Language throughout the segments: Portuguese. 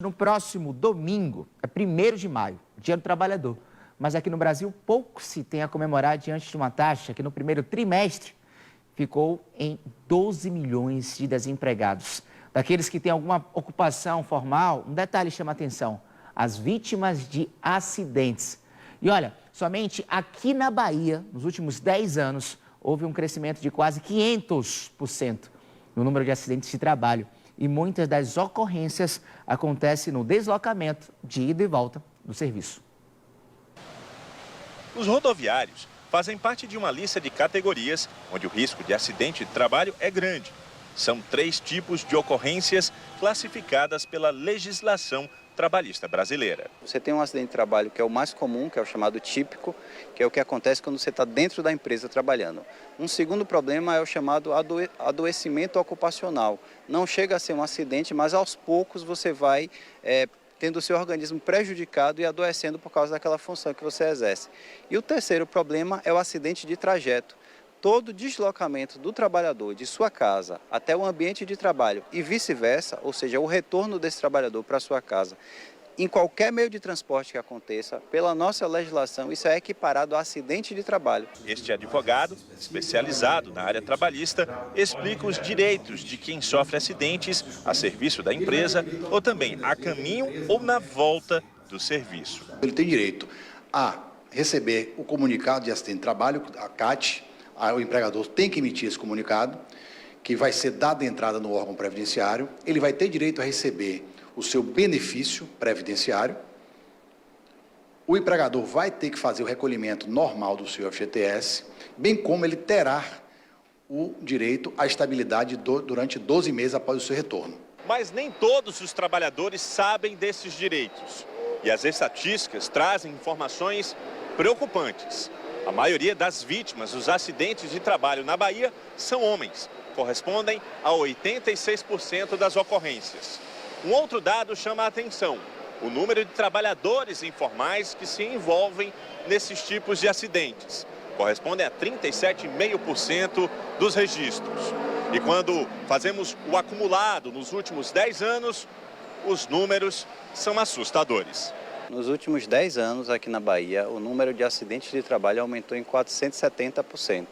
No próximo domingo, é 1º de maio, Dia do Trabalhador. Mas aqui no Brasil, pouco se tem a comemorar diante de uma taxa que no primeiro trimestre ficou em 12 milhões de desempregados. Daqueles que têm alguma ocupação formal, um detalhe chama a atenção: as vítimas de acidentes. E olha, somente aqui na Bahia, nos últimos 10 anos, houve um crescimento de quase 500% no número de acidentes de trabalho. E muitas das ocorrências acontecem no deslocamento de ida e volta do serviço. Os rodoviários fazem parte de uma lista de categorias onde o risco de acidente de trabalho é grande. São 3 tipos de ocorrências classificadas pela legislação trabalhista brasileira. Você tem um acidente de trabalho que é o mais comum, que é o chamado típico, que é o que acontece quando você está dentro da empresa trabalhando. Um segundo problema é o chamado adoecimento ocupacional. Não chega a ser um acidente, mas aos poucos você vai tendo o seu organismo prejudicado e adoecendo por causa daquela função que você exerce. E o terceiro problema é o acidente de trajeto. Todo deslocamento do trabalhador de sua casa até o ambiente de trabalho e vice-versa, ou seja, o retorno desse trabalhador para sua casa, em qualquer meio de transporte que aconteça, pela nossa legislação, isso é equiparado a acidente de trabalho. Este advogado, especializado na área trabalhista, explica os direitos de quem sofre acidentes a serviço da empresa ou também a caminho ou na volta do serviço. Ele tem direito a receber o comunicado de acidente de trabalho, a CAT. O empregador tem que emitir esse comunicado, que vai ser dado entrada no órgão previdenciário. Ele vai ter direito a receber o seu benefício previdenciário. O empregador vai ter que fazer o recolhimento normal do seu FGTS, bem como ele terá o direito à estabilidade durante 12 meses após o seu retorno. Mas nem todos os trabalhadores sabem desses direitos. E as estatísticas trazem informações preocupantes. A maioria das vítimas dos acidentes de trabalho na Bahia são homens, correspondem a 86% das ocorrências. Um outro dado chama a atenção: o número de trabalhadores informais que se envolvem nesses tipos de acidentes. Correspondem a 37,5% dos registros. E quando fazemos o acumulado nos últimos 10 anos, os números são assustadores. Nos últimos 10 anos, aqui na Bahia, o número de acidentes de trabalho aumentou em 470%.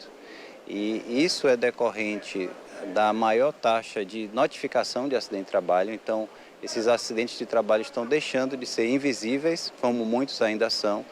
E isso é decorrente da maior taxa de notificação de acidente de trabalho. Então, esses acidentes de trabalho estão deixando de ser invisíveis, como muitos ainda são.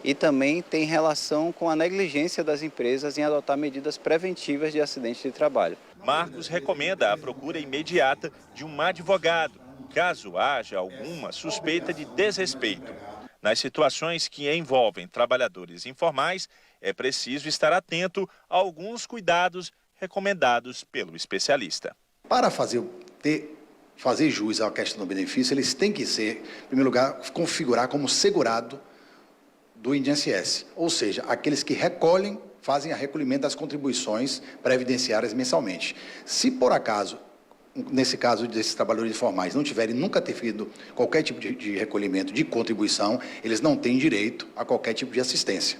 E também tem relação com a negligência das empresas em adotar medidas preventivas de acidentes de trabalho. Marcos recomenda a procura imediata de um advogado, caso haja alguma suspeita de desrespeito. Nas situações que envolvem trabalhadores informais, é preciso estar atento a alguns cuidados recomendados pelo especialista. Para fazer jus à questão do benefício, eles têm que ser, em primeiro lugar, configurar como segurado do INSS, ou seja, aqueles que fazem o recolhimento das contribuições previdenciárias mensalmente. Se por acaso, nesse caso desses trabalhadores informais, não tiverem nunca ter feito qualquer tipo de recolhimento de contribuição, eles não têm direito a qualquer tipo de assistência.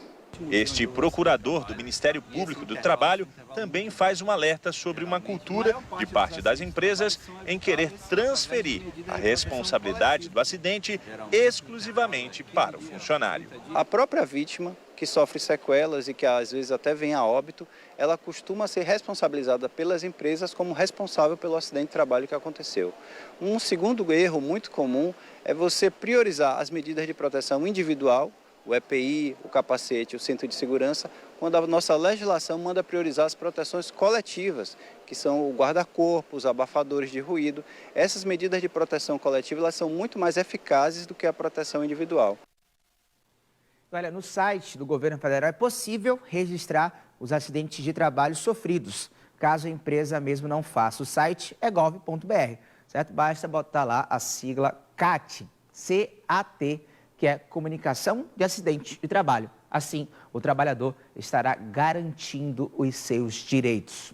Este procurador do Ministério Público do Trabalho também faz um alerta sobre uma cultura de parte das empresas em querer transferir a responsabilidade do acidente exclusivamente para o funcionário. A própria vítima, que sofre sequelas e que às vezes até vem a óbito, ela costuma ser responsabilizada pelas empresas como responsável pelo acidente de trabalho que aconteceu. Um segundo erro muito comum é você priorizar as medidas de proteção individual, o EPI, o capacete, o cinto de segurança, quando a nossa legislação manda priorizar as proteções coletivas, que são o guarda-corpo, os abafadores de ruído. Essas medidas de proteção coletiva elas são muito mais eficazes do que a proteção individual. Olha, no site do governo federal é possível registrar os acidentes de trabalho sofridos, caso a empresa mesmo não faça. O site é gov.br, certo? Basta botar lá a sigla CAT, C-A-T, que é Comunicação de Acidente de Trabalho. Assim, o trabalhador estará garantindo os seus direitos.